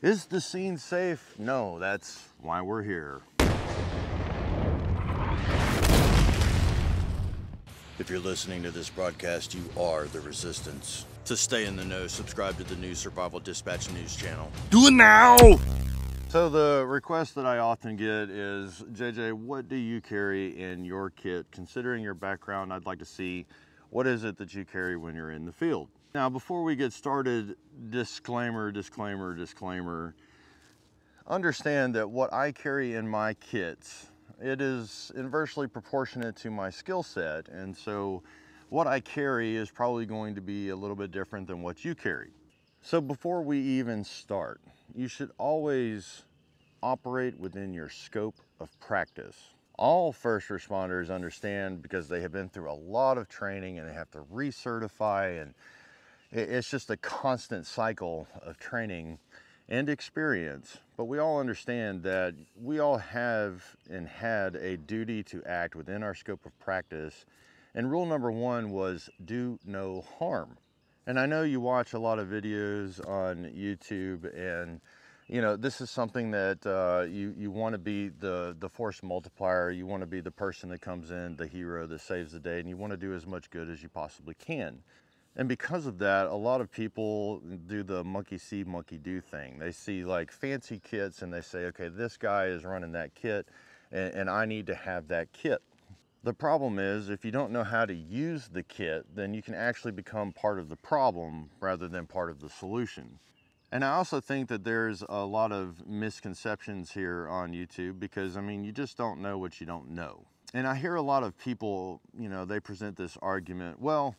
Is the scene safe? No, that's why we're here. If you're listening to this broadcast, you are the resistance. To stay in the know, subscribe to the new Survival Dispatch News channel. Do it now! So the request that I often get is, JJ, what do you carry in your kit? Considering your background, I'd like to see what is it that you carry when you're in the field. Now, before we get started, disclaimer, disclaimer, disclaimer. Understand that what I carry in my kits, it is inversely proportionate to my skill set. And so what I carry is probably going to be a little bit different than what you carry. So before we even start, you should always operate within your scope of practice. All first responders understand, because they have been through a lot of training and they have to recertify, and it's just a constant cycle of training and experience. But we all understand that we all have and had a duty to act within our scope of practice. And rule number one was do no harm. And I know you watch a lot of videos on YouTube, and you know, this is something that you want to be the force multiplier. You want to be the person that comes in, the hero that saves the day, and you want to do as much good as you possibly can. And because of that, a lot of people do the monkey see, monkey do thing. They see like fancy kits and they say, okay, this guy is running that kit and I need to have that kit. The problem is, if you don't know how to use the kit, then you can actually become part of the problem rather than part of the solution. And I also think that there's a lot of misconceptions here on YouTube, because I mean, you just don't know what you don't know. And I hear a lot of people, you know, they present this argument, well,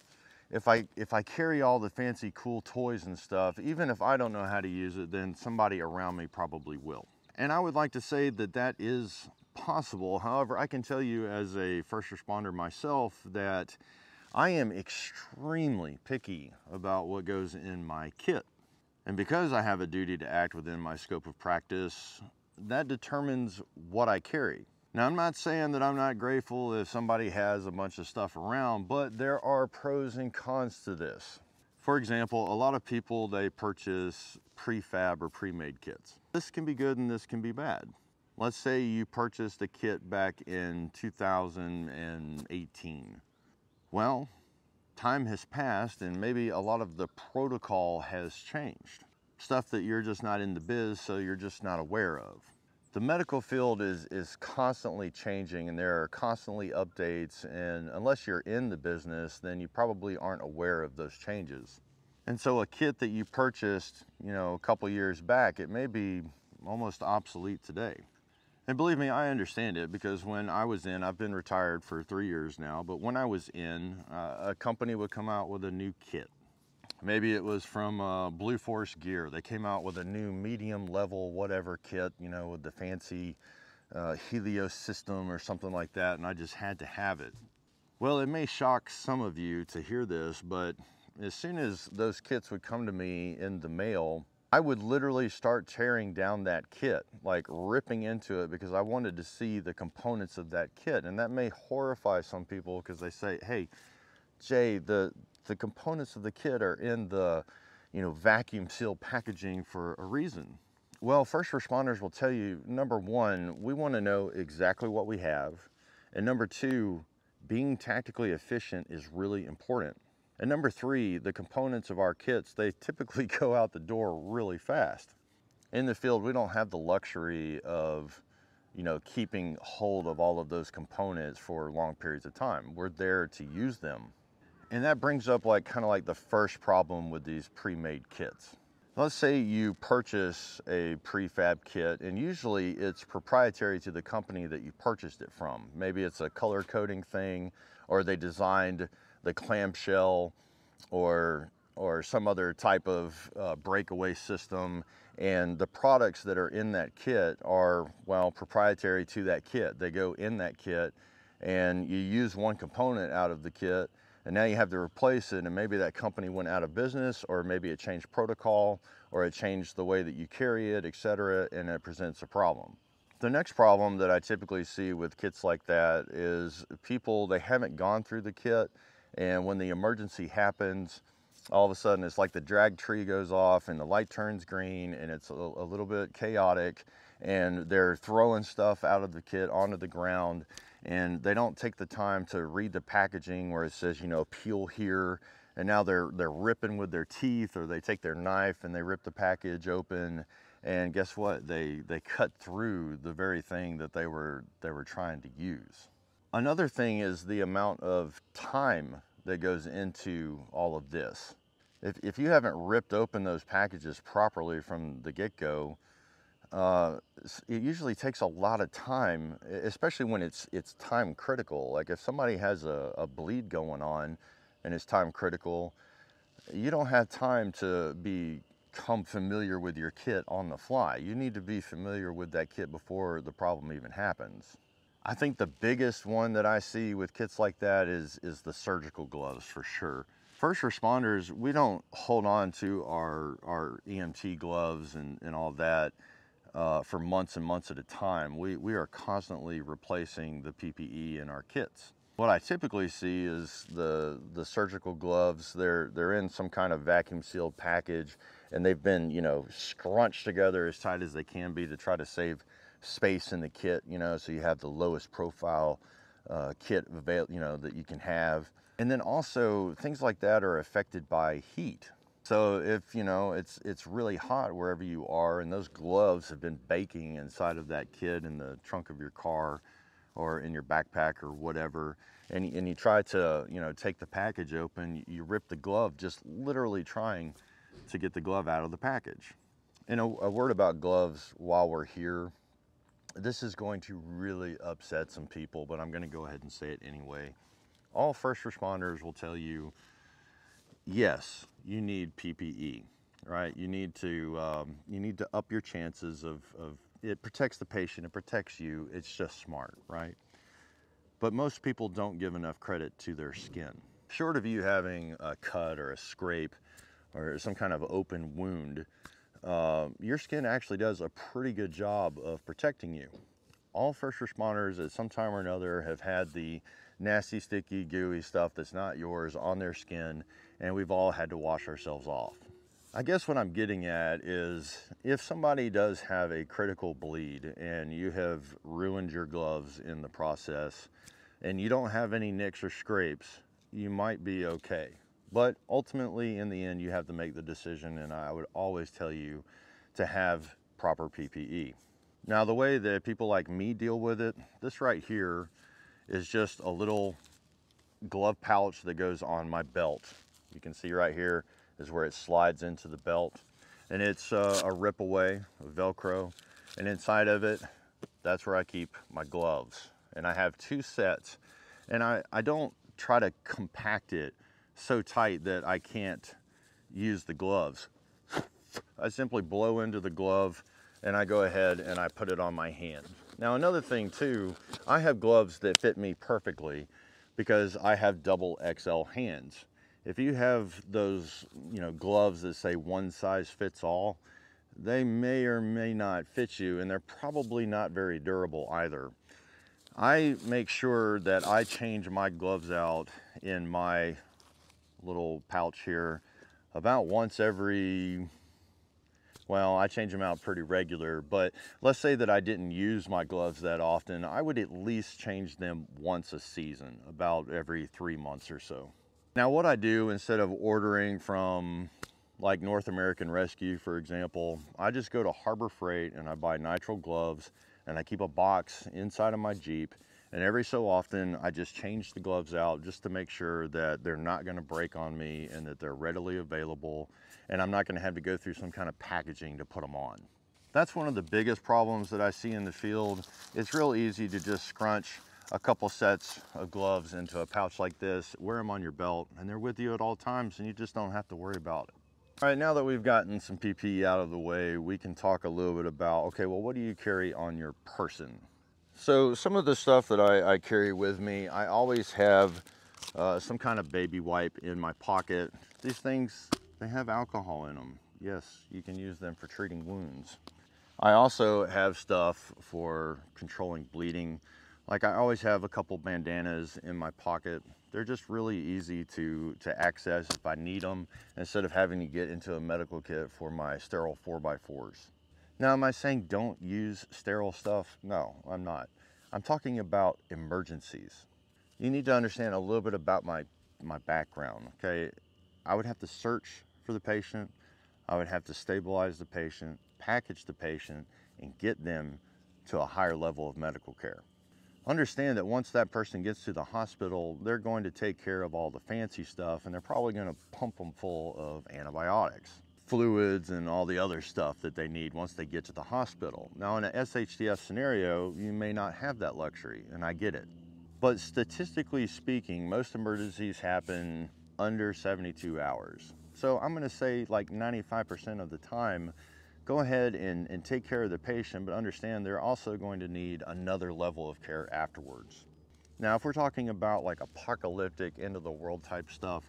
if I carry all the fancy cool toys and stuff, even if I don't know how to use it, then somebody around me probably will. And I would like to say that that is possible. However, I can tell you as a first responder myself that I am extremely picky about what goes in my kit. And because I have a duty to act within my scope of practice, that determines what I carry. Now, I'm not saying that I'm not grateful if somebody has a bunch of stuff around, but there are pros and cons to this. For example, a lot of people, they purchase prefab or pre-made kits. This can be good and this can be bad. Let's say you purchased a kit back in 2018. Well, time has passed and maybe a lot of the protocol has changed. Stuff that you're just not in the biz, so you're just not aware of. The medical field is constantly changing and there are constantly updates, and unless you're in the business, then you probably aren't aware of those changes. And so a kit that you purchased, you know, a couple years back, it may be almost obsolete today. And believe me, I understand it, because when I was in, I've been retired for 3 years now, but when I was in, a company would come out with a new kit. Maybe it was from Blue Force Gear. They came out with a new medium level whatever kit, you know, with the fancy Helios system or something like that, and I just had to have it. Well, it may shock some of you to hear this, but as soon as those kits would come to me in the mail, I would literally start tearing down that kit, like ripping into it, because I wanted to see the components of that kit. And that may horrify some people, because they say, hey, Jay, the components of the kit are in the, you know, vacuum sealed packaging for a reason. Well, first responders will tell you, number one, we want to know exactly what we have. And number two, being tactically efficient is really important. And number three, the components of our kits, they typically go out the door really fast. In the field, we don't have the luxury of, you know, keeping hold of all of those components for long periods of time. We're there to use them. And that brings up kind of the first problem with these pre-made kits. Let's say you purchase a prefab kit, and usually it's proprietary to the company that you purchased it from. Maybe it's a color coding thing, or they designed the clamshell or some other type of breakaway system, and the products that are in that kit are, well, proprietary to that kit. They go in that kit, and you use one component out of the kit, and now you have to replace it, and maybe that company went out of business, or maybe it changed protocol, or it changed the way that you carry it, etc., and it presents a problem. The next problem that I typically see with kits like that is people, they haven't gone through the kit, and when the emergency happens, all of a sudden it's like the drag tree goes off and the light turns green and it's a little bit chaotic, and they're throwing stuff out of the kit onto the ground, and they don't take the time to read the packaging where it says, you know, peel here, and now they're ripping with their teeth, or they take their knife and they rip the package open, and guess what? They cut through the very thing that they were trying to use. Another thing is the amount of time that goes into all of this. If you haven't ripped open those packages properly from the get-go, it usually takes a lot of time, especially when it's time critical. Like if somebody has a bleed going on and it's time critical, you don't have time to become familiar with your kit on the fly. You need to be familiar with that kit before the problem even happens. I think the biggest one that I see with kits like that is the surgical gloves, for sure. First responders, we don't hold on to our EMT gloves and all that for months and months at a time. We are constantly replacing the PPE in our kits. What I typically see is the surgical gloves. They're in some kind of vacuum sealed package, and they've been, you know, scrunched together as tight as they can be to try to save space in the kit, you know, so you have the lowest profile kit you know, that you can have. And then also things like that are affected by heat. So if, you know, it's really hot wherever you are, and those gloves have been baking inside of that kit in the trunk of your car or in your backpack or whatever, and you try to, you know, take the package open, you rip the glove, just literally trying to get the glove out of the package. And a word about gloves while we're here. This is going to really upset some people, but I'm going to go ahead and say it anyway. All first responders will tell you, yes, you need PPE, right? You need to up your chances of it protects the patient, it protects you. It's just smart, right? But most people don't give enough credit to their skin. Short of you having a cut or a scrape or some kind of open wound, your skin actually does a pretty good job of protecting you. All first responders at some time or another have had the nasty, sticky, gooey stuff that's not yours on their skin, and we've all had to wash ourselves off. I guess what I'm getting at is if somebody does have a critical bleed and you have ruined your gloves in the process and you don't have any nicks or scrapes, you might be okay. But ultimately, in the end, you have to make the decision, and I would always tell you to have proper PPE. Now, the way that people like me deal with it, this right here is just a little glove pouch that goes on my belt. You can see right here is where it slides into the belt, and it's a rip away, a Velcro, and inside of it, that's where I keep my gloves. And I have two sets, and I don't try to compact it so tight that I can't use the gloves. I simply blow into the glove and I go ahead and I put it on my hand. Now, another thing too, I have gloves that fit me perfectly because I have double XL hands. If you have those, you know, gloves that say one size fits all, they may or may not fit you, and they're probably not very durable either. I make sure that I change my gloves out in my little pouch here about once every, well, I change them out pretty regular, but let's say that I didn't use my gloves that often. I would at least change them once a season, about every 3 months or so. Now, what I do instead of ordering from like North American Rescue, for example, I just go to Harbor Freight and I buy nitrile gloves, and I keep a box inside of my Jeep, and every so often I just change the gloves out just to make sure that they're not going to break on me and that they're readily available, and I'm not going to have to go through some kind of packaging to put them on. That's one of the biggest problems that I see in the field. It's real easy to just scrunch a couple sets of gloves into a pouch like this, wear them on your belt, and they're with you at all times, and you just don't have to worry about it. All right, now that we've gotten some PPE out of the way, we can talk a little bit about, okay, well, what do you carry on your person? So some of the stuff that I carry with me, I always have some kind of baby wipe in my pocket. These things, they have alcohol in them. Yes, you can use them for treating wounds. I also have stuff for controlling bleeding, Like, I always have a couple bandanas in my pocket. They're just really easy to access if I need them, instead of having to get into a medical kit for my sterile 4x4s. Now, am I saying don't use sterile stuff? No, I'm not. I'm talking about emergencies. You need to understand a little bit about my background, okay? I would have to search for the patient. I would have to stabilize the patient, package the patient, and get them to a higher level of medical care. Understand that once that person gets to the hospital, they're going to take care of all the fancy stuff, and they're probably going to pump them full of antibiotics, fluids, and all the other stuff that they need once they get to the hospital. Now, in an SHTF scenario, you may not have that luxury, and I get it. But statistically speaking, most emergencies happen under 72 hours. So I'm going to say like 95% of the time, go ahead and take care of the patient, but understand they're also going to need another level of care afterwards. Now, if we're talking about like apocalyptic, end of the world type stuff,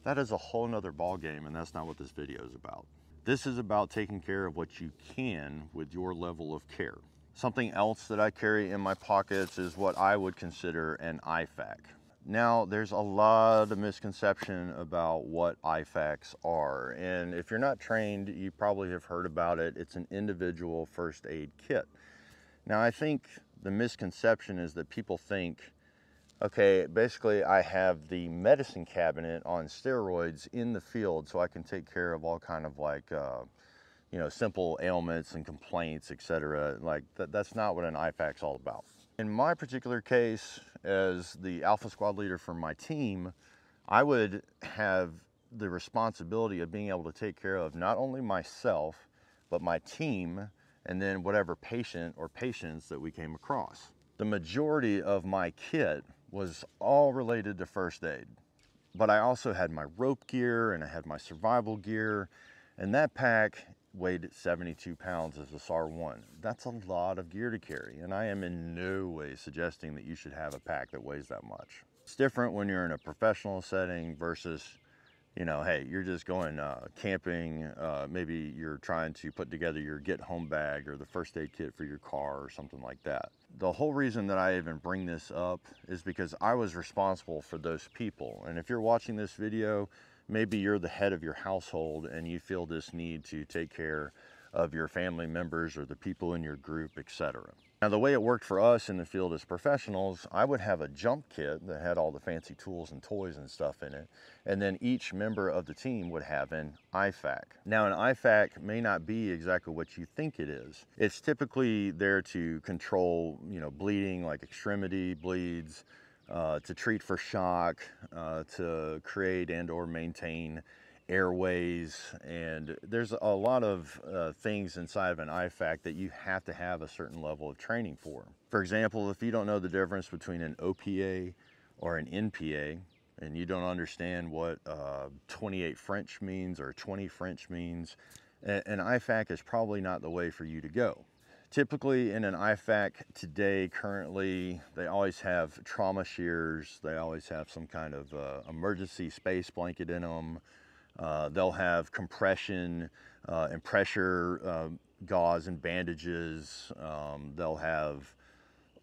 that is a whole nother ball game, and that's not what this video is about. This is about taking care of what you can with your level of care. Something else that I carry in my pockets is what I would consider an IFAK. Now, there's a lot of misconception about what IFAKs are, and if you're not trained, you probably have heard about it. It's an individual first aid kit. Now, I think the misconception is that people think, okay, basically I have the medicine cabinet on steroids in the field so I can take care of all kind of like, you know, simple ailments and complaints, etc. Like that's not what an IFAK's all about. In my particular case, as the Alpha Squad leader for my team, I would have the responsibility of being able to take care of not only myself, but my team, and then whatever patient or patients that we came across. The majority of my kit was all related to first aid, but I also had my rope gear and I had my survival gear, and that pack weighed 72 pounds as a SAR-1. That's a lot of gear to carry, and I am in no way suggesting that you should have a pack that weighs that much. It's different when you're in a professional setting versus, you know, hey, you're just going camping, maybe you're trying to put together your get home bag or the first aid kit for your car or something like that. The whole reason that I even bring this up is because I was responsible for those people. And if you're watching this video, maybe you're the head of your household and you feel this need to take care of your family members or the people in your group, etc. Now, the way it worked for us in the field as professionals, I would have a jump kit that had all the fancy tools and toys and stuff in it, and then each member of the team would have an IFAK. Now, an IFAK may not be exactly what you think it is. It's typically there to control, you know, bleeding, like extremity bleeds, to treat for shock, to create and or maintain airways, and there's a lot of things inside of an IFAK that you have to have a certain level of training for. For example, if you don't know the difference between an OPA or an NPA, and you don't understand what 28 French means or 20 French means, an IFAK is probably not the way for you to go. Typically in an IFAK today, currently, they always have trauma shears. They always have some kind of emergency space blanket in them. They'll have compression and pressure gauze and bandages. They'll have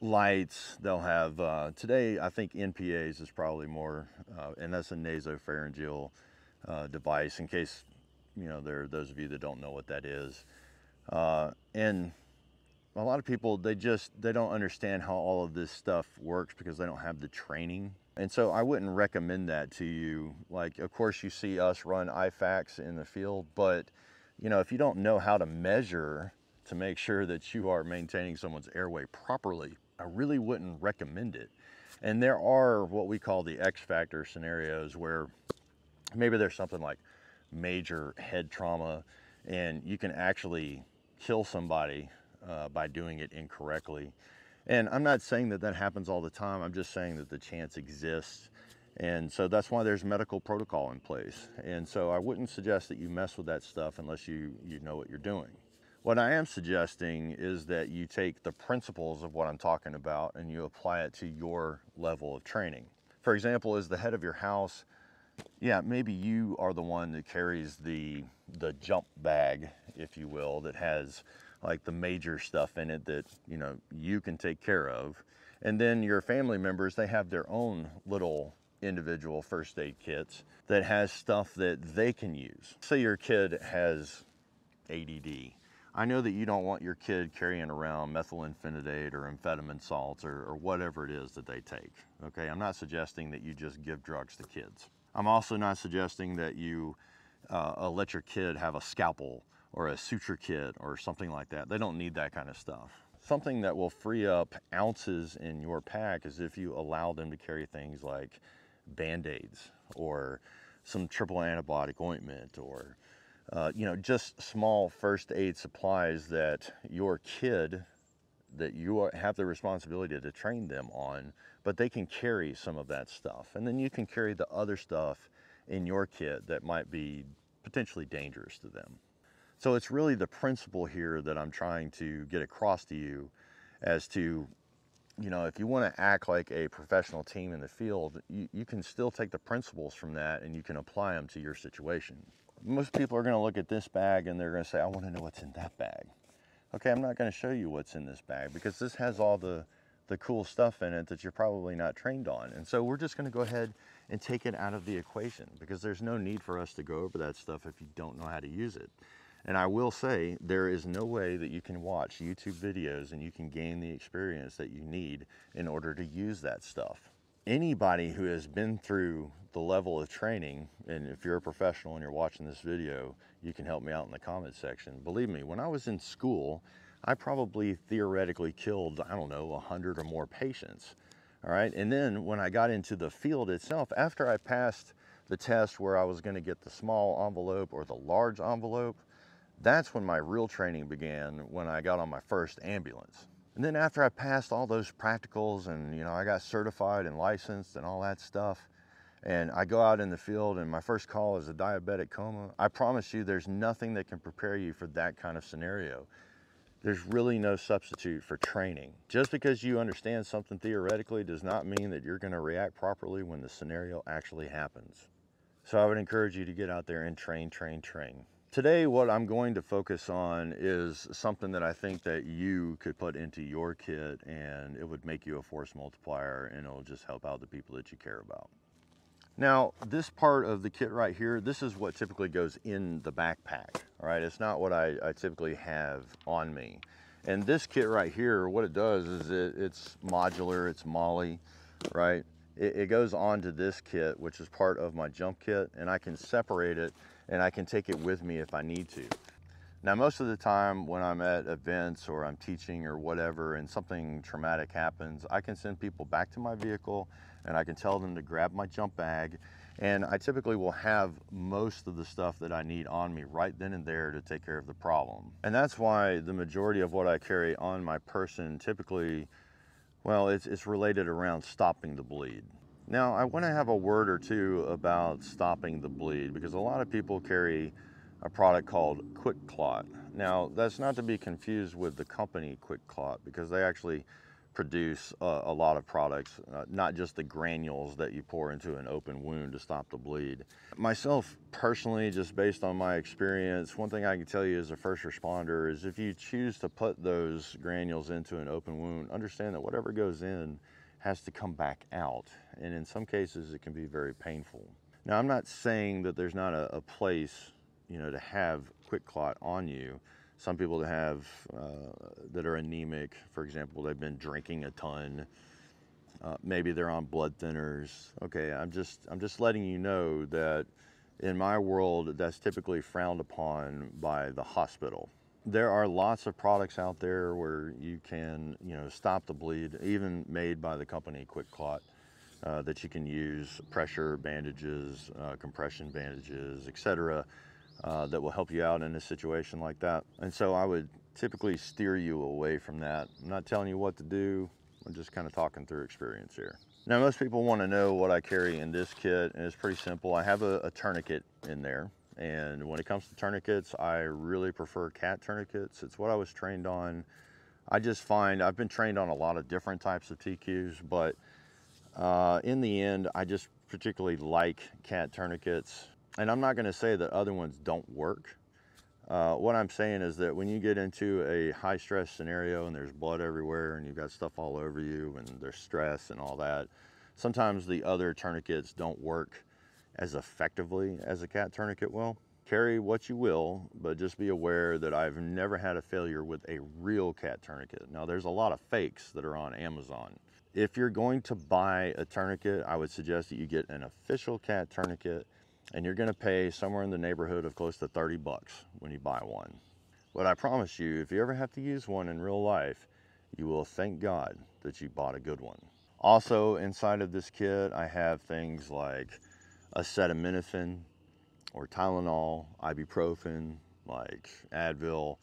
lights. They'll have, today I think NPAs is probably more, and that's a nasopharyngeal device, in case, you know, there are those of you that don't know what that is. And a lot of people, they don't understand how all of this stuff works because they don't have the training. And so I wouldn't recommend that to you. Like, of course you see us run IFAKs in the field, but you know, if you don't know how to measure to make sure that you are maintaining someone's airway properly, I really wouldn't recommend it. And there are what we call the X factor scenarios where maybe there's something like major head trauma and you can actually kill somebody by doing it incorrectly. And I'm not saying that that happens all the time. I'm just saying that the chance exists. And so that's why there's medical protocol in place. And so I wouldn't suggest that you mess with that stuff unless you know what you're doing. What I am suggesting is that you take the principles of what I'm talking about and you apply it to your level of training. For example, as the head of your house, yeah, maybe you are the one that carries the jump bag, if you will, that has like the major stuff in it that, you know, you can take care of. And then your family members, they have their own little individual first aid kits that has stuff that they can use. Say your kid has ADD. I know that you don't want your kid carrying around methylamphetamine or amphetamine salts or whatever it is that they take, okay? I'm not suggesting that you just give drugs to kids. I'm also not suggesting that you let your kid have a scalpel or a suture kit or something like that. They don't need that kind of stuff. Something that will free up ounces in your pack is if you allow them to carry things like Band-Aids or some triple antibiotic ointment or you know, just small first aid supplies that your kid, that you have the responsibility to train them on, but they can carry some of that stuff. And then you can carry the other stuff in your kit that might be potentially dangerous to them. So it's really the principle here that I'm trying to get across to you as to, you know, if you want to act like a professional team in the field, you can still take the principles from that and you can apply them to your situation. Most people are going to look at this bag and they're going to say, I want to know what's in that bag. Okay, I'm not going to show you what's in this bag because this has all the cool stuff in it that you're probably not trained on. And so we're just going to go ahead and take it out of the equation because there's no need for us to go over that stuff if you don't know how to use it. And I will say, there is no way that you can watch YouTube videos and you can gain the experience that you need in order to use that stuff. Anybody who has been through the level of training, and if you're a professional and you're watching this video, you can help me out in the comment section. Believe me, when I was in school, I probably theoretically killed, I don't know, 100 or more patients. All right, and then when I got into the field itself, after I passed the test where I was going to get the small envelope or the large envelope, that's when my real training began, when I got on my first ambulance. And then after I passed all those practicals and, you know, I got certified and licensed and all that stuff, and I go out in the field and my first call is a diabetic coma, I promise you there's nothing that can prepare you for that kind of scenario. There's really no substitute for training. Just because you understand something theoretically does not mean that you're going to react properly when the scenario actually happens. So I would encourage you to get out there and train, train, train. Today, what I'm going to focus on is something that I think that you could put into your kit and it would make you a force multiplier and it'll just help out the people that you care about. Now, this part of the kit right here, this is what typically goes in the backpack, all right? It's not what I typically have on me. And this kit right here, what it does is it's modular, it's MOLLE, right? It goes onto this kit, which is part of my jump kit, and I can separate it and I can take it with me if I need to. Now, most of the time when I'm at events or I'm teaching or whatever and something traumatic happens, I can send people back to my vehicle and I can tell them to grab my jump bag, and I typically will have most of the stuff that I need on me right then and there to take care of the problem. And that's why the majority of what I carry on my person typically, well, it's related around stopping the bleed. Now, I want to have a word or two about stopping the bleed because a lot of people carry a product called Quick Clot. Now, that's not to be confused with the company Quick Clot because they actually produce a lot of products, not just the granules that you pour into an open wound to stop the bleed. Myself, personally, just based on my experience, one thing I can tell you as a first responder is if you choose to put those granules into an open wound, understand that whatever goes in has to come back out. And in some cases, it can be very painful. Now, I'm not saying that there's not a place, you know, to have Quick Clot on you. Some people that have, that are anemic, for example, they've been drinking a ton. Maybe they're on blood thinners. Okay, I'm just letting you know that in my world, that's typically frowned upon by the hospital. There are lots of products out there where you can, you know, stop the bleed, even made by the company Quick Clot, that you can use, pressure bandages, compression bandages, etc., that will help you out in a situation like that. And so I would typically steer you away from that. I'm not telling you what to do. I'm just kind of talking through experience here. Now, most people want to know what I carry in this kit, and it's pretty simple. I have a tourniquet in there. And when it comes to tourniquets, I really prefer cat tourniquets. It's what I was trained on. I just find I've been trained on a lot of different types of TQs, but in the end, I just particularly like cat tourniquets. And I'm not going to say that other ones don't work. What I'm saying is that when you get into a high stress scenario and there's blood everywhere and you've got stuff all over you and there's stress and all that, sometimes the other tourniquets don't work as effectively as a cat tourniquet will. Carry what you will, but just be aware that I've never had a failure with a real cat tourniquet. Now, there's a lot of fakes that are on Amazon. If you're going to buy a tourniquet, I would suggest that you get an official cat tourniquet, and you're gonna pay somewhere in the neighborhood of close to 30 bucks when you buy one. But I promise you, if you ever have to use one in real life, you will thank God that you bought a good one. Also, inside of this kit, I have things like acetaminophen, or Tylenol, ibuprofen, like Advil,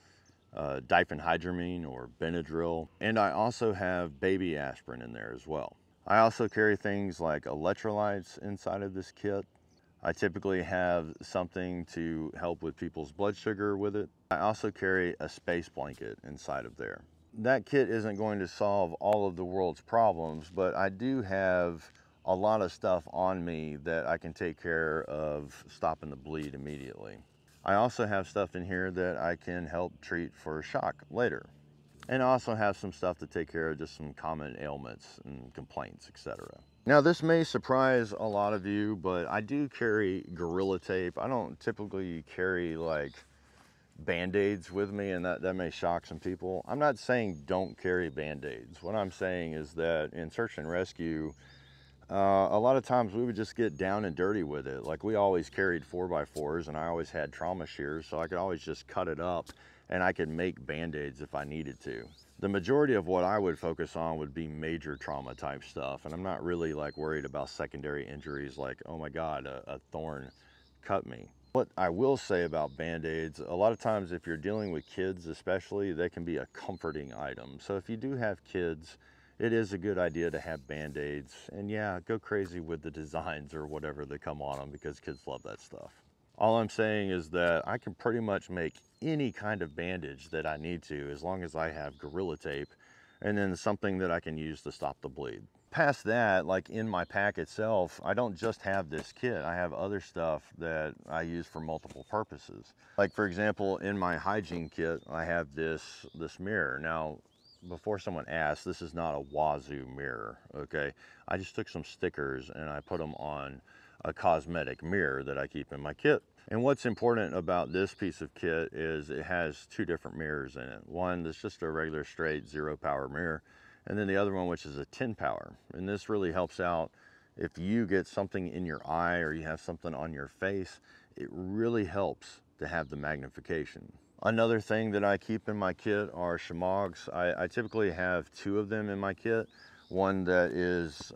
diphenhydramine or Benadryl, and I also have baby aspirin in there as well. I also carry things like electrolytes inside of this kit. I typically have something to help with people's blood sugar with it. I also carry a space blanket inside of there. That kit isn't going to solve all of the world's problems, but I do have a lot of stuff on me that I can take care of stopping the bleed immediately. I also have stuff in here that I can help treat for shock later. And I also have some stuff to take care of just some common ailments and complaints, etc. Now, this may surprise a lot of you, but I do carry Gorilla Tape. I don't typically carry like Band-Aids with me, and that may shock some people. I'm not saying don't carry Band-Aids. What I'm saying is that in search and rescue, a lot of times we would just get down and dirty with it. Like, we always carried 4x4s, and I always had trauma shears, so I could always just cut it up and I could make Band-Aids if I needed to. The majority of what I would focus on would be major trauma type stuff, and I'm not really like worried about secondary injuries like, oh my God, a thorn cut me. What I will say about Band-Aids, a lot of times if you're dealing with kids especially, they can be a comforting item. So if you do have kids, it is a good idea to have Band-Aids, and yeah, go crazy with the designs or whatever that come on them, because kids love that stuff. All I'm saying is that I can pretty much make any kind of bandage that I need to, as long as I have Gorilla Tape and then something that I can use to stop the bleed. Past that, like in my pack itself, I don't just have this kit. I have other stuff that I use for multiple purposes. Like, for example, in my hygiene kit, I have this mirror. Now, before someone asks, this is not a Wazoo mirror, okay? I just took some stickers and I put them on a cosmetic mirror that I keep in my kit. And what's important about this piece of kit is it has two different mirrors in it. One that's just a regular straight 0 power mirror, and then the other one which is a 10 power. And this really helps out if you get something in your eye or you have something on your face. It really helps to have the magnification. Another thing that I keep in my kit are shamogs. I typically have 2 of them in my kit. One that is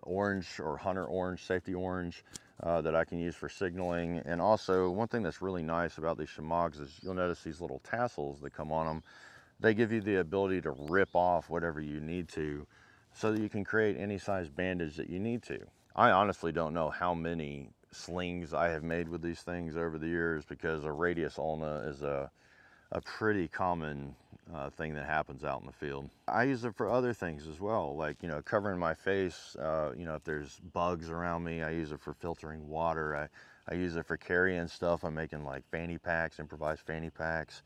orange or hunter orange, safety orange, that I can use for signaling. And also, one thing that's really nice about these shamogs is you'll notice these little tassels that come on them. They give you the ability to rip off whatever you need to, so that you can create any size bandage that you need to. I honestly don't know how many slings I have made with these things over the years, because a radius ulna is a pretty common thing that happens out in the field. I use it for other things as well, like, you know, covering my face. You know, if there's bugs around me, I use it for filtering water. I use it for carrying stuff. I'm making like fanny packs, improvised fanny packs.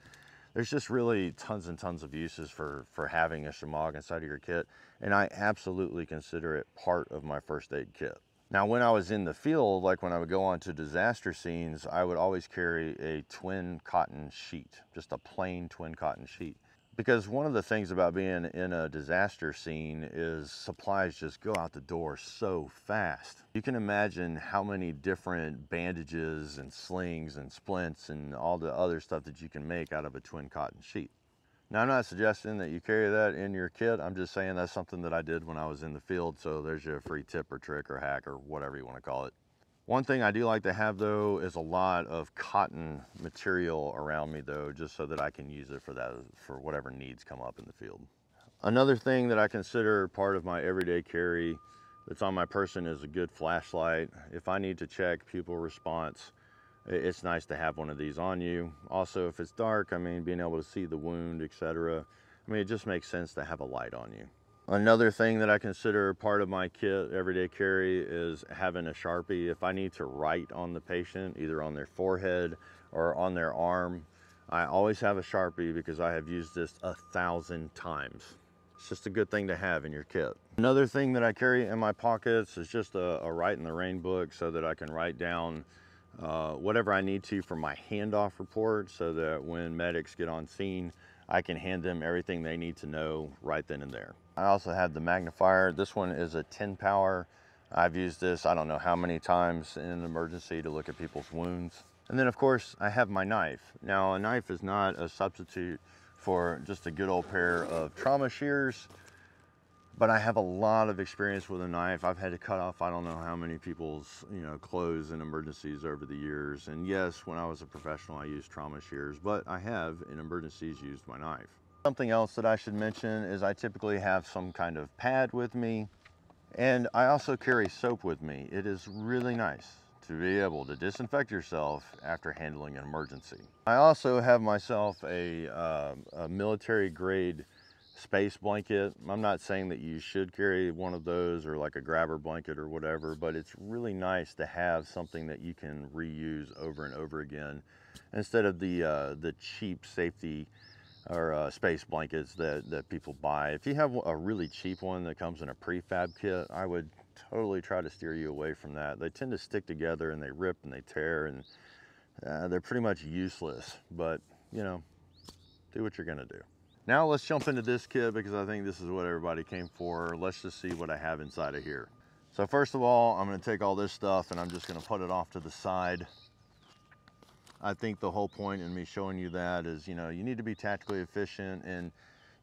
There's just really tons and tons of uses for having a shamog inside of your kit, and I absolutely consider it part of my first aid kit. Now, when I was in the field, like when I would go on to disaster scenes, I would always carry a twin cotton sheet, just a plain twin cotton sheet. Because one of the things about being in a disaster scene is supplies just go out the door so fast. You can imagine how many different bandages and slings and splints and all the other stuff that you can make out of a twin cotton sheet. Now, I'm not suggesting that you carry that in your kit. I'm just saying that's something that I did when I was in the field. So there's your free tip or trick or hack or whatever you want to call it. One thing I do like to have, though, is a lot of cotton material around me, though, just so that I can use it for whatever needs come up in the field. Another thing that I consider part of my everyday carry that's on my person is a good flashlight. If I need to check pupil response, it's nice to have one of these on you. Also, if it's dark, I mean, being able to see the wound, etc. I mean, it just makes sense to have a light on you. Another thing that I consider part of my kit, everyday carry, is having a Sharpie. If I need to write on the patient, either on their forehead or on their arm, I always have a Sharpie because I have used this 1,000 times. It's just a good thing to have in your kit. Another thing that I carry in my pockets is just a Write in the Rain book, so that I can write down whatever I need to for my handoff report, so that when medics get on scene, I can hand them everything they need to know right then and there. I also have the magnifier. This one is a 10 power. I've used this I don't know how many times in an emergency to look at people's wounds. And then of course I have my knife. Now a knife is not a substitute for just a good old pair of trauma shears, but I have a lot of experience with a knife. I've had to cut off I don't know how many people's clothes in emergencies over the years. And yes, when I was a professional I used trauma shears, but I have in emergencies used my knife. Something else that I should mention is I typically have some kind of pad with me, and I also carry soap with me. It is really nice to be able to disinfect yourself after handling an emergency. I also have myself a military grade space blanket. I'm not saying that you should carry one of those or like a grabber blanket or whatever, but it's really nice to have something that you can reuse over and over again instead of the cheap safety or space blankets that people buy. If you have a really cheap one that comes in a prefab kit, I would totally try to steer you away from that. They tend to stick together and they rip and they tear, and they're pretty much useless, but do what you're gonna do. Now let's jump into this kit because I think this is what everybody came for. Let's just see what I have inside of here. So first of all, I'm gonna take all this stuff and I'm just gonna put it off to the side. I think the whole point in me showing you that is, you need to be tactically efficient, and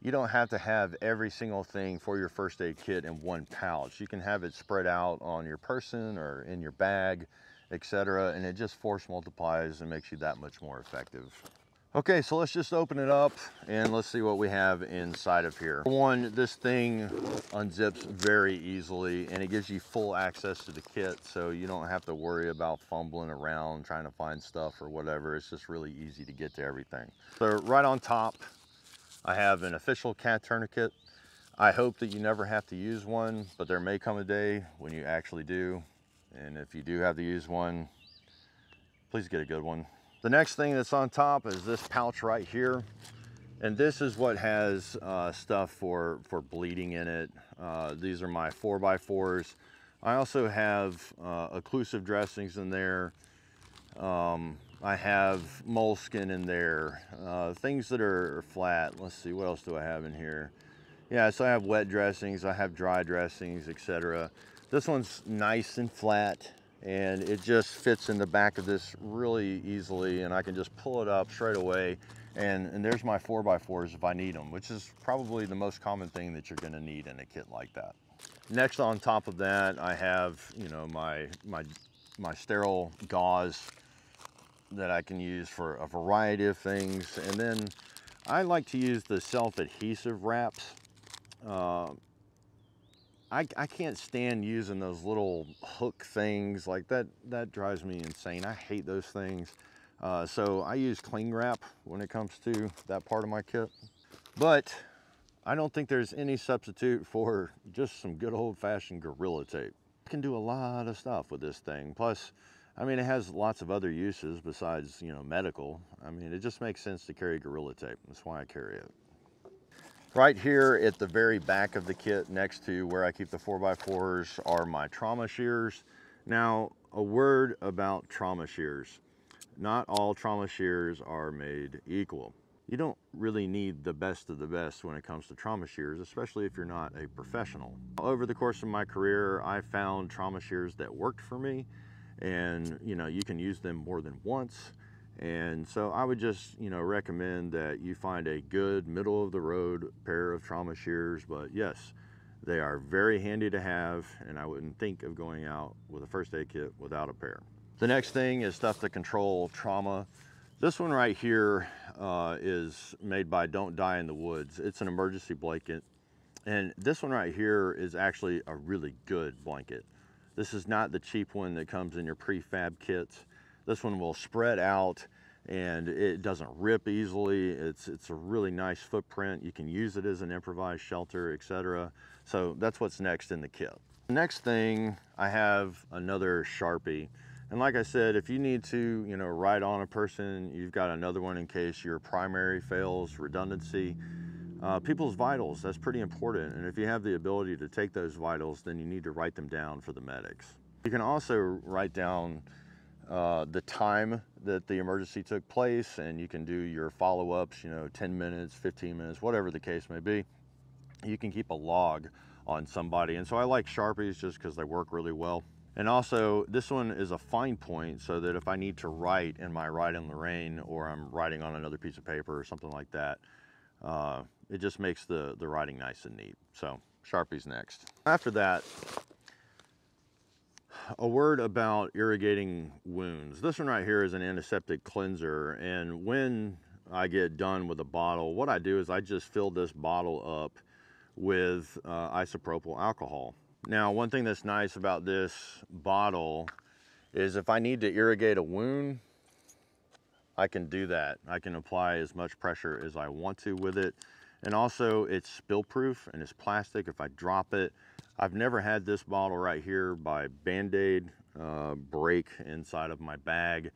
you don't have to have every single thing for your first aid kit in one pouch. You can have it spread out on your person or in your bag, etc., and it just force multiplies and makes you that much more effective. Okay, so let's just open it up and let's see what we have inside of here. One, this thing unzips very easily and it gives you full access to the kit, so you don't have to worry about fumbling around trying to find stuff or whatever. It's just really easy to get to everything. So right on top, I have an official CAT tourniquet. I hope that you never have to use one, but there may come a day when you actually do. And if you do have to use one, please get a good one. The next thing that's on top is this pouch right here. And this is what has stuff for bleeding in it. These are my 4x4s. I also have occlusive dressings in there. I have moleskin in there, things that are flat. Let's see, what else do I have in here? Yeah, so I have wet dressings, I have dry dressings, etc. This one's nice and flat, and it just fits in the back of this really easily, and I can just pull it up straight away, and there's my 4x4s if I need them, which is probably the most common thing that you're gonna need in a kit like that. Next, on top of that, I have, my sterile gauze that I can use for a variety of things. And then I like to use the self-adhesive wraps. I can't stand using those little hook things like that. That drives me insane. I hate those things. So I use cling wrap when it comes to that part of my kit. But I don't think there's any substitute for just some good old-fashioned Gorilla Tape. You can do a lot of stuff with this thing. Plus, I mean, it has lots of other uses besides, medical. I mean, it just makes sense to carry Gorilla Tape. That's why I carry it. Right here at the very back of the kit, next to where I keep the 4x4s, are my trauma shears. Now, a word about trauma shears. Not all trauma shears are made equal. You don't really need the best of the best when it comes to trauma shears, especially if you're not a professional. Over the course of my career, I found trauma shears that worked for me, and you can use them more than once. And so I would just recommend that you find a good middle of the road pair of trauma shears. But yes, they are very handy to have, and I wouldn't think of going out with a first aid kit without a pair. The next thing is stuff to control trauma. This one right here is made by Don't Die in the Woods. It's an emergency blanket, and this one right here is actually a really good blanket. This is not the cheap one that comes in your prefab kits. This one will spread out and it doesn't rip easily. It's a really nice footprint. You can use it as an improvised shelter, etc. So that's what's next in the kit. The next thing, I have another Sharpie. And like I said, if you need to, you know, write on a person, you've got another one in case your primary fails, redundancy. People's vitals, that's pretty important. And if you have the ability to take those vitals, then you need to write them down for the medics. You can also write down the time that the emergency took place, and you can do your follow-ups, you know, 10 minutes, 15 minutes, whatever the case may be. You can keep a log on somebody. And so I like Sharpies just because they work really well. And also, this one is a fine point, so that if I need to write in my Ride in the Rain, or I'm writing on another piece of paper or something like that, it just makes the writing nice and neat. So Sharpies next. After that, a word about irrigating wounds. This one right here is an antiseptic cleanser, and when I get done with a bottle, what I do is I just fill this bottle up with isopropyl alcohol. Now, one thing that's nice about this bottle is if I need to irrigate a wound, I can do that. I can apply as much pressure as I want to with it. And also, it's spill proof and it's plastic. If I drop it, I've never had this bottle right here by Band-Aid break inside of my bag.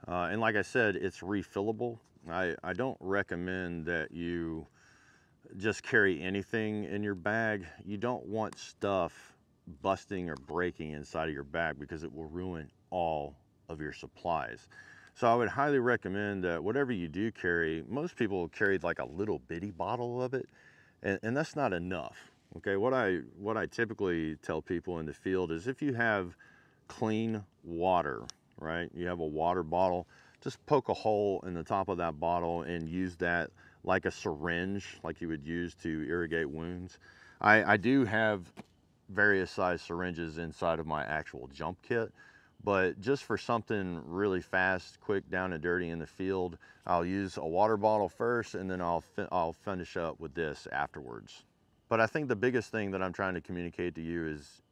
And like I said, it's refillable. I don't recommend that you just carry anything in your bag. You don't want stuff busting or breaking inside of your bag because it will ruin all of your supplies. So I would highly recommend that whatever you do carry, most people carry like a little bitty bottle of it, and that's not enough. Okay, what I typically tell people in the field is if you have clean water, right? You have a water bottle, just poke a hole in the top of that bottle and use that like a syringe, like you would use to irrigate wounds. I do have various size syringes inside of my actual jump kit, but just for something really fast, quick, down and dirty in the field, I'll use a water bottle first, and then I'll finish up with this afterwards. But I think the biggest thing that I'm trying to communicate to you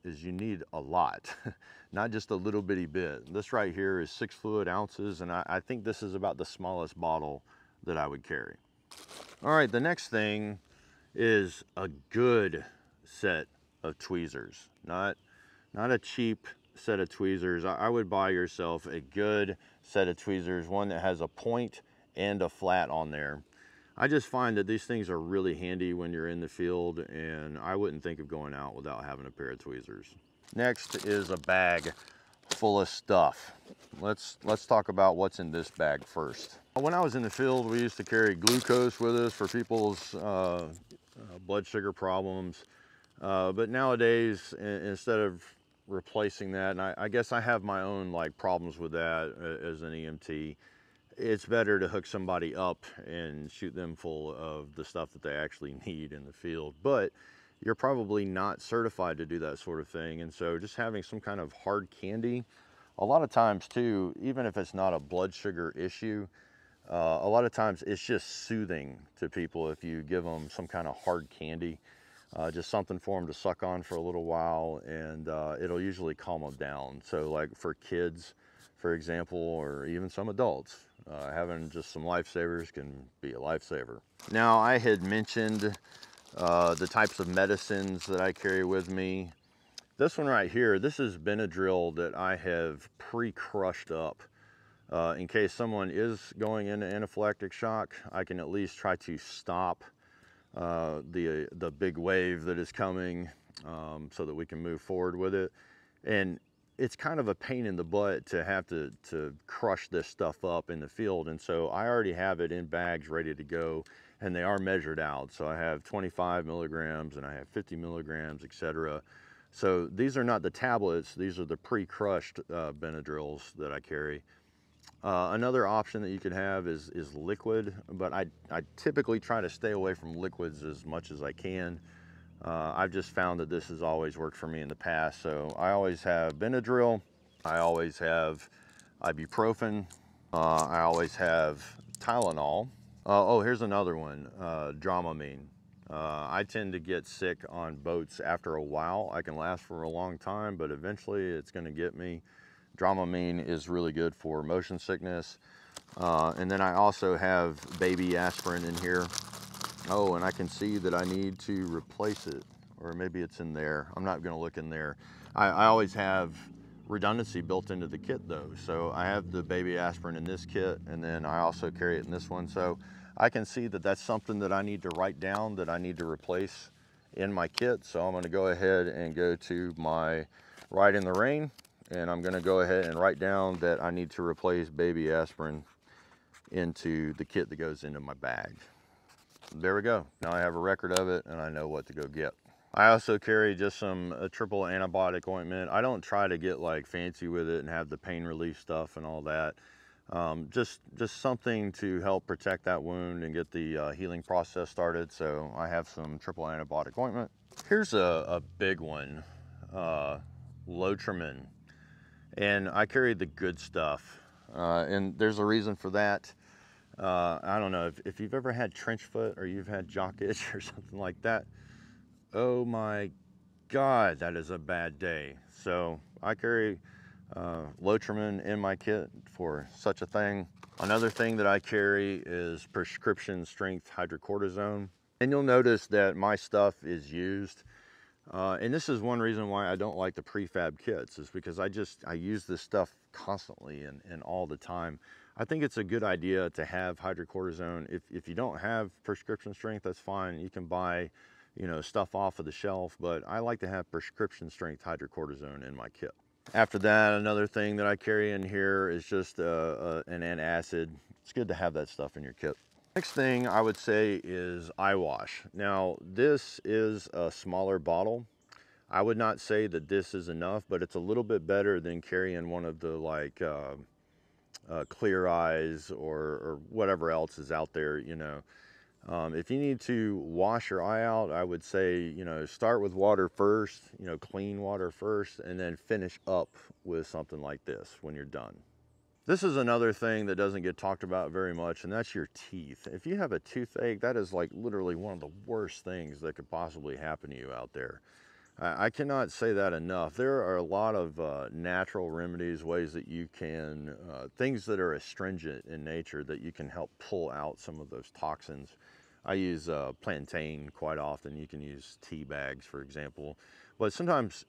is you need a lot, not just a little bitty bit. This right here is 6 fluid ounces, and I think this is about the smallest bottle that I would carry. All right, the next thing is a good set of tweezers, not a cheap set of tweezers. I would buy yourself a good set of tweezers, one that has a point and a flat on there. I just find that these things are really handy when you're in the field, and I wouldn't think of going out without having a pair of tweezers. Next is a bag full of stuff. Let's talk about what's in this bag first. When I was in the field, we used to carry glucose with us for people's blood sugar problems. But nowadays, instead of replacing that, and I guess I have my own like problems with that as an EMT, it's better to hook somebody up and shoot them full of the stuff that they actually need in the field. But you're probably not certified to do that sort of thing, and so just having some kind of hard candy, a lot of times too, even if it's not a blood sugar issue, a lot of times it's just soothing to people if you give them some kind of hard candy, just something for them to suck on for a little while, and it'll usually calm them down. So like for kids, for example, or even some adults, having just some lifesavers can be a lifesaver. Now, I had mentioned the types of medicines that I carry with me. This one right here, this is Benadryl that I have pre-crushed up. In case someone is going into anaphylactic shock, I can at least try to stop the big wave that is coming, so that we can move forward with it. And it's kind of a pain in the butt to have to crush this stuff up in the field, and so I already have it in bags ready to go, and they are measured out. So I have 25 milligrams and I have 50 milligrams, etc. So these are not the tablets, these are the pre-crushed Benadryls that I carry. Another option that you could have is liquid, but I typically try to stay away from liquids as much as I can. I've just found that this has always worked for me in the past. So I always have Benadryl, I always have ibuprofen, I always have Tylenol. Oh, here's another one, Dramamine. I tend to get sick on boats after a while. I can last for a long time, but eventually it's going to get me. Dramamine is really good for motion sickness. And then I also have baby aspirin in here. Oh, and I can see that I need to replace it, or maybe it's in there. I'm not going to look in there. I always have redundancy built into the kit though. So I have the baby aspirin in this kit, and then I also carry it in this one. So I can see that that's something that I need to write down, that I need to replace in my kit. So I'm gonna go ahead and go to my Ride in the Rain, and I'm gonna go ahead and write down that I need to replace baby aspirin into the kit that goes into my bag. There we go. Now I have a record of it and I know what to go get. I also carry just some triple antibiotic ointment. I don't try to get like fancy with it and have the pain relief stuff and all that. Just something to help protect that wound and get the healing process started. So I have some triple antibiotic ointment. Here's a big one, Lotrimin. And I carry the good stuff. And there's a reason for that. I don't know if you've ever had trench foot or you've had jock itch or something like that. Oh my God, that is a bad day. So I carry Lotrimin in my kit for such a thing. Another thing that I carry is prescription strength hydrocortisone. And you'll notice that my stuff is used. And this is one reason why I don't like the prefab kits, is because I use this stuff constantly and all the time. I think it's a good idea to have hydrocortisone. If you don't have prescription strength, that's fine. You can buy, you know, stuff off of the shelf, but I like to have prescription strength hydrocortisone in my kit. After that, another thing that I carry in here is just an antacid. It's good to have that stuff in your kit. Next thing I would say is eye wash. Now, this is a smaller bottle. I would not say that this is enough, but it's a little bit better than carrying one of the like Clear Eyes or whatever else is out there, you know. If you need to wash your eye out, I would say, you know, start with water first, you know, clean water first, and then finish up with something like this when you're done. This is another thing that doesn't get talked about very much, and that's your teeth. If you have a toothache, that is like literally one of the worst things that could possibly happen to you out there. I cannot say that enough. There are a lot of natural remedies, ways that you can, things that are astringent in nature that you can help pull out some of those toxins. I use plantain quite often. You can use tea bags, for example. But sometimes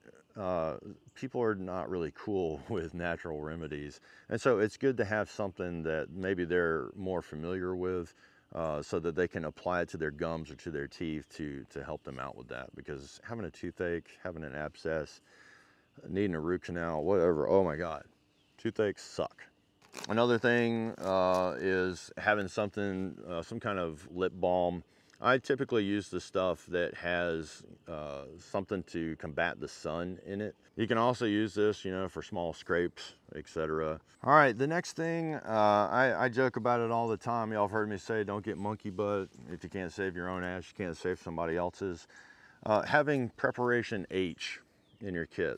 people are not really cool with natural remedies. And so it's good to have something that maybe they're more familiar with, so that they can apply it to their gums or to their teeth to help them out with that. Because having a toothache, having an abscess, needing a root canal, whatever, oh my God, toothaches suck. Another thing is having something, some kind of lip balm. I typically use the stuff that has something to combat the sun in it. You can also use this, you know, for small scrapes, etc. All right, the next thing, I joke about it all the time. Y'all have heard me say, don't get monkey butt. If you can't save your own ass, you can't save somebody else's. Having preparation H in your kit.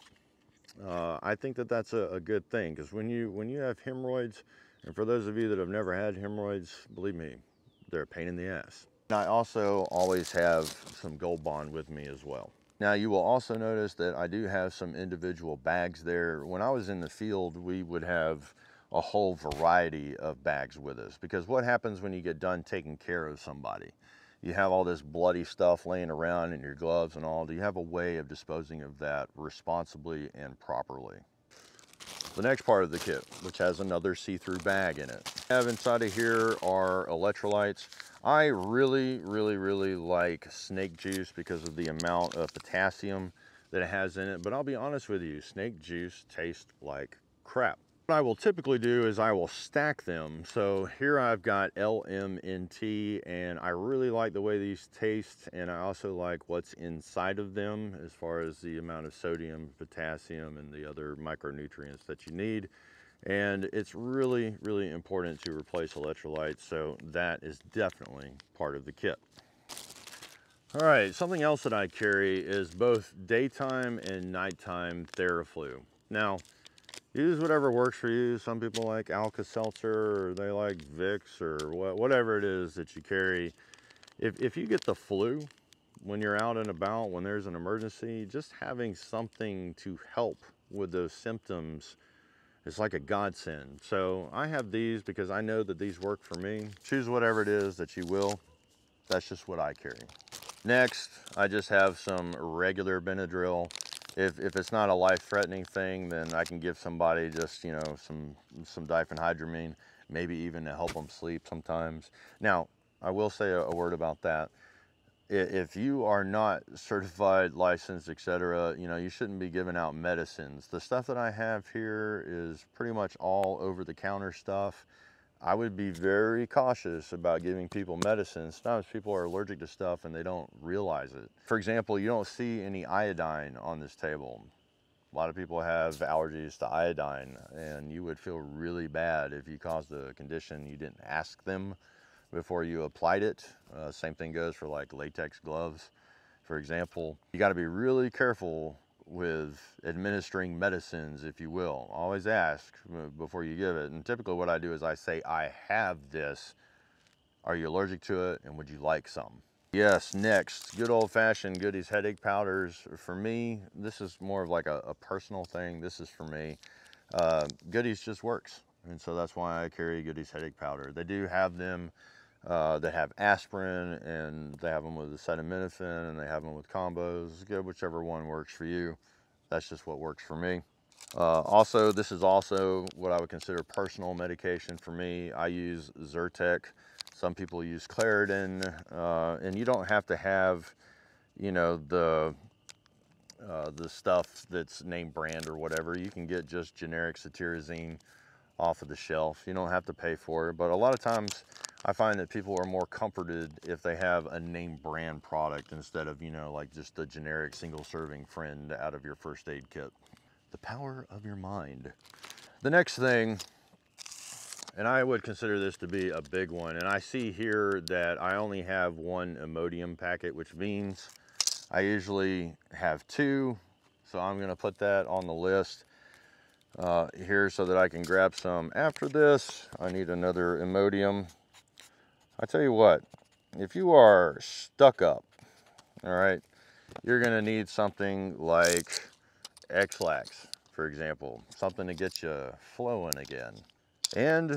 I think that that's a good thing, because when you have hemorrhoids, and for those of you that have never had hemorrhoids, believe me, they're a pain in the ass. I also always have some Gold Bond with me as well. Now you will also notice that I do have some individual bags there. When I was in the field, we would have a whole variety of bags with us, because what happens when you get done taking care of somebody? You have all this bloody stuff laying around in your gloves and all. Do you have a way of disposing of that responsibly and properly? The next part of the kit, which has another see-through bag in it. I have inside of here are electrolytes. I really like snake juice because of the amount of potassium that it has in it. But I'll be honest with you, snake juice tastes like crap. What I will typically do is I will stack them. So here I've got LMNT, and I really like the way these taste, and I also like what's inside of them as far as the amount of sodium, potassium, and the other micronutrients that you need. And it's really important to replace electrolytes, so that is definitely part of the kit. All right, something else that I carry is both daytime and nighttime Theraflu. Now, use whatever works for you. Some people like Alka-Seltzer, or they like Vicks, or whatever it is that you carry. If you get the flu when you're out and about, when there's an emergency, just having something to help with those symptoms is like a godsend. So I have these because I know that these work for me. Choose whatever it is that you will. That's just what I carry. Next, I just have some regular Benadryl. If it's not a life-threatening thing, then I can give somebody just, you know, some diphenhydramine, maybe even to help them sleep sometimes. Now, I will say a word about that. If you are not certified, licensed, etc., you know, you shouldn't be giving out medicines. The stuff that I have here is pretty much all over-the-counter stuff. I would be very cautious about giving people medicines. Sometimes people are allergic to stuff and they don't realize it. For example, you don't see any iodine on this table. A lot of people have allergies to iodine, and you would feel really bad if you caused a condition you didn't ask them before you applied it. Same thing goes for like latex gloves, for example. You got to be really careful with administering medicines, if you will. Always ask before you give it. And typically what I do is I say, I have this. Are you allergic to it? And would you like some? Yes, next, good old-fashioned Goody's headache powders. For me, this is more of like a personal thing. This is for me. Goody's just works. And so that's why I carry Goody's headache powder. They do have them that have aspirin, and they have them with acetaminophen, and they have them with combos. Good, whichever one works for you. That's just what works for me. Also, this is also what I would consider personal medication for me. I use Zyrtec. Some people use Claritin, and you don't have to have, you know, the stuff that's name brand or whatever. You can get just generic cetirizine off of the shelf. You don't have to pay for it, but a lot of times I find that people are more comforted if they have a name brand product instead of, you know, like just the generic single serving friend out of your first aid kit. The power of your mind. The next thing, and I would consider this to be a big one, and I see here that I only have one Imodium packet, which means I usually have two, so I'm gonna put that on the list here so that I can grab some after this. I need another Imodium. I tell you what, if you are stuck up, all right, you're gonna need something like X-Lax, for example, something to get you flowing again. And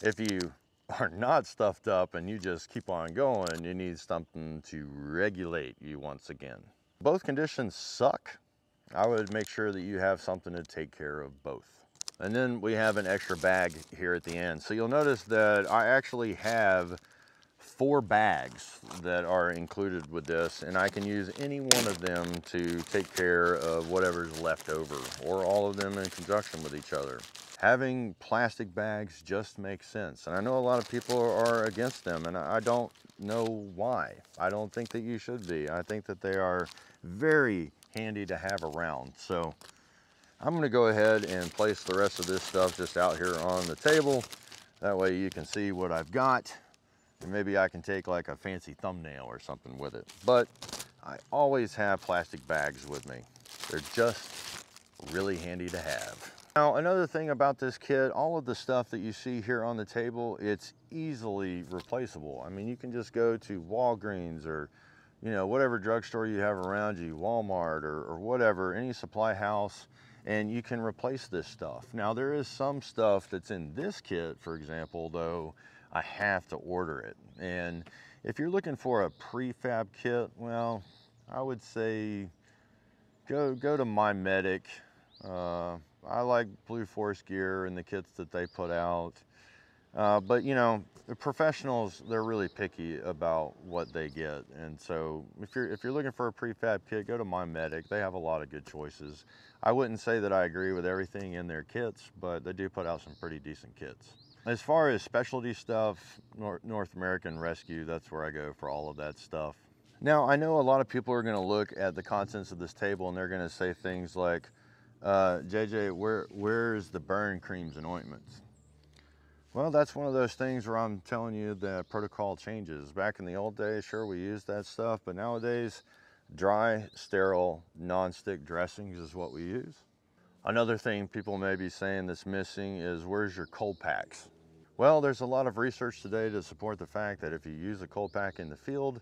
if you are not stuffed up and you just keep on going, you need something to regulate you once again. Both conditions suck. I would make sure that you have something to take care of both. And then we have an extra bag here at the end. So you'll notice that I actually have 4 bags that are included with this, and I can use any one of them to take care of whatever's left over, or all of them in conjunction with each other. Having plastic bags just makes sense, and I know a lot of people are against them, and I don't know why. I don't think that you should be. I think that they are very handy to have around. So I'm going to go ahead and place the rest of this stuff just out here on the table. That way you can see what I've got. And maybe I can take like a fancy thumbnail or something with it. But I always have plastic bags with me. They're just really handy to have. Now, another thing about this kit, all of the stuff that you see here on the table, it's easily replaceable. I mean, you can just go to Walgreens or, you know, whatever drugstore you have around you, Walmart or whatever, any supply house, and you can replace this stuff. Now, there is some stuff that's in this kit, for example, though, I have to order it. And if you're looking for a prefab kit, well, I would say go to My Medic. I like Blue Force Gear and the kits that they put out. But you know, the professionals, they're really picky about what they get. And so if you're looking for a prefab kit, go to My Medic. They have a lot of good choices. I wouldn't say that I agree with everything in their kits, but they do put out some pretty decent kits. As far as specialty stuff, North American Rescue, that's where I go for all of that stuff. Now, I know a lot of people are going to look at the contents of this table and they're going to say things like, JJ, where's the burn creams and ointments? Well, that's one of those things where I'm telling you that protocol changes. Back in the old days, sure, we used that stuff, but nowadays, dry, sterile, non-stick dressings is what we use. Another thing people may be saying that's missing is, where's your cold packs? Well, there's a lot of research today to support the fact that if you use a cold pack in the field,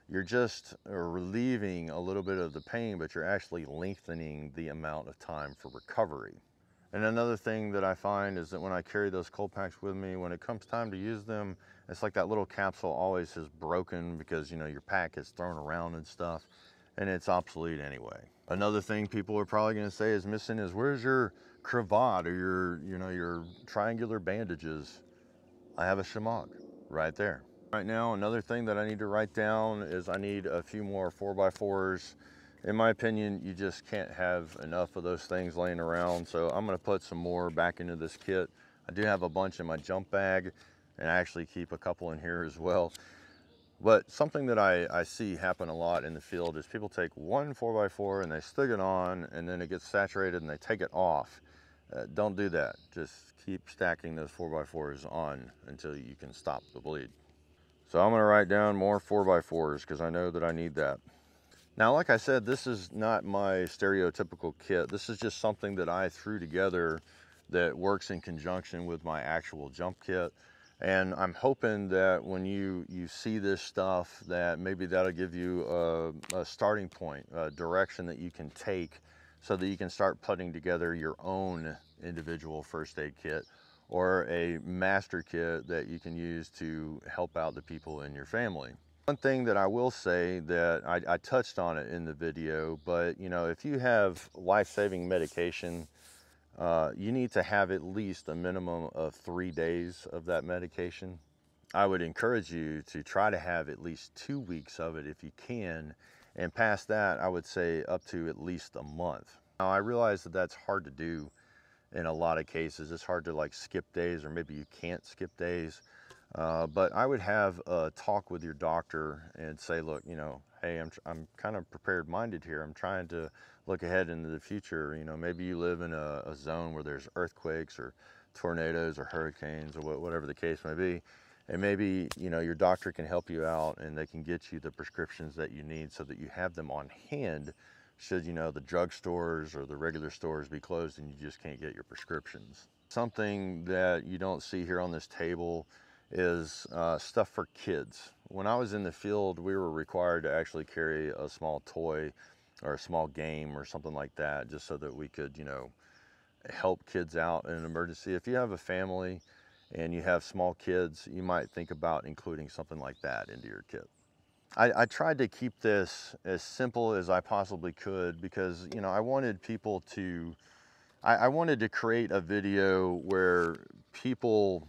you're just relieving a little bit of the pain, but you're actually lengthening the amount of time for recovery. And another thing that I find is that when I carry those cold packs with me, when it comes time to use them, it's like that little capsule always is broken because, you know, your pack is thrown around and stuff. and it's obsolete anyway. Another thing people are probably going to say is missing is, where's your cravat or your triangular bandages? I have a shamag right there. Right now, another thing that I need to write down is I need a few more 4x4s. In my opinion, you just can't have enough of those things laying around, so I'm going to put some more back into this kit. I do have a bunch in my jump bag, and I actually keep a couple in here as well. But something that I see happen a lot in the field is people take one 4x4 and they stick it on, and then it gets saturated and they take it off. Don't do that. Just keep stacking those 4x4s on until you can stop the bleed. So I'm going to write down more 4x4s because I know that I need that. Now, like I said, this is not my stereotypical kit. This is just something that I threw together that works in conjunction with my actual jump kit. And I'm hoping that when you see this stuff, that maybe that'll give you a starting point, a direction that you can take so that you can start putting together your own individual first aid kit, or a master kit that you can use to help out the people in your family. One thing that I will say that I touched on it in the video, but you know, if you have life-saving medication, you need to have at least a minimum of 3 days of that medication. I would encourage you to try to have at least 2 weeks of it if you can, and past that, I would say up to at least a month. Now, I realize that that's hard to do in a lot of cases. It's hard to like skip days, or maybe you can't skip days. But I would have a talk with your doctor and say, look, you know, hey, I'm kind of prepared-minded here. I'm trying to look ahead into the future. You know, maybe you live in a zone where there's earthquakes or tornadoes or hurricanes or whatever the case may be. And maybe, you know, your doctor can help you out and they can get you the prescriptions that you need so that you have them on hand should, you know, the drugstores or the regular stores be closed and you just can't get your prescriptions. Something that you don't see here on this table is stuff for kids. When I was in the field, we were required to actually carry a small toy or a small game or something like that, just so that we could, you know, help kids out in an emergency. If you have a family and you have small kids, you might think about including something like that into your kit. I tried to keep this as simple as I possibly could because, you know, I wanted people to, I wanted to create a video where people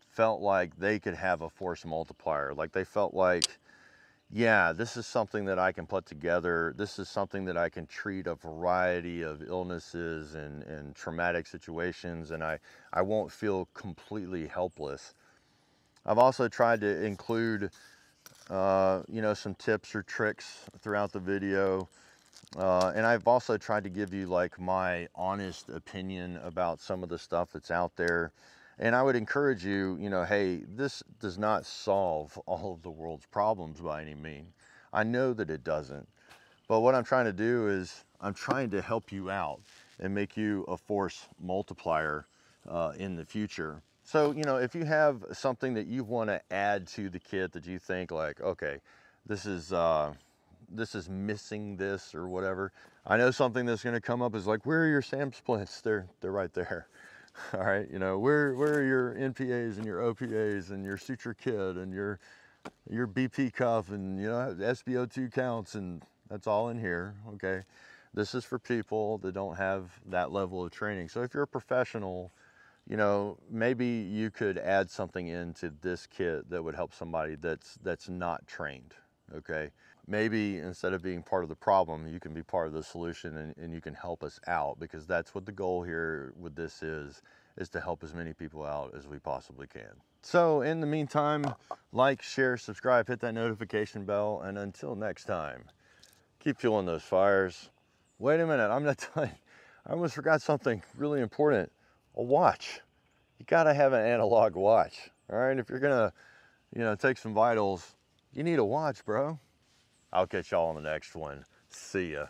felt like they could have a force multiplier. Like they felt like, yeah, this is something that I can put together. This is something that I can treat a variety of illnesses and traumatic situations, and I won't feel completely helpless. I've also tried to include you know, some tips or tricks throughout the video. And I've also tried to give you like my honest opinion about some of the stuff that's out there. And I would encourage you, you know, hey, this does not solve all of the world's problems by any means. I know that it doesn't. But what I'm trying to do is I'm trying to help you out and make you a force multiplier in the future. So, you know, if you have something that you want to add to the kit that you think like, okay, this is missing this or whatever. I know something that's going to come up is like, where are your SAM splints? They're right there. All right, you know, where are your NPAs and your OPAs and your suture kit and your BP cuff and, you know, SBO2 counts, and that's all in here. Okay, this is for people that don't have that level of training. So if you're a professional, you know, maybe you could add something into this kit that would help somebody that's not trained. Okay, maybe instead of being part of the problem, you can be part of the solution, and you can help us out, because that's what the goal here with this is to help as many people out as we possibly can. So in the meantime, like, share, subscribe, hit that notification bell, and until next time, keep fueling those fires. Wait a minute, I'm not done. I almost forgot something really important. A watch. You gotta have an analog watch. All right, if you're gonna, you know, take some vitals, you need a watch, bro. I'll catch y'all on the next one. See ya.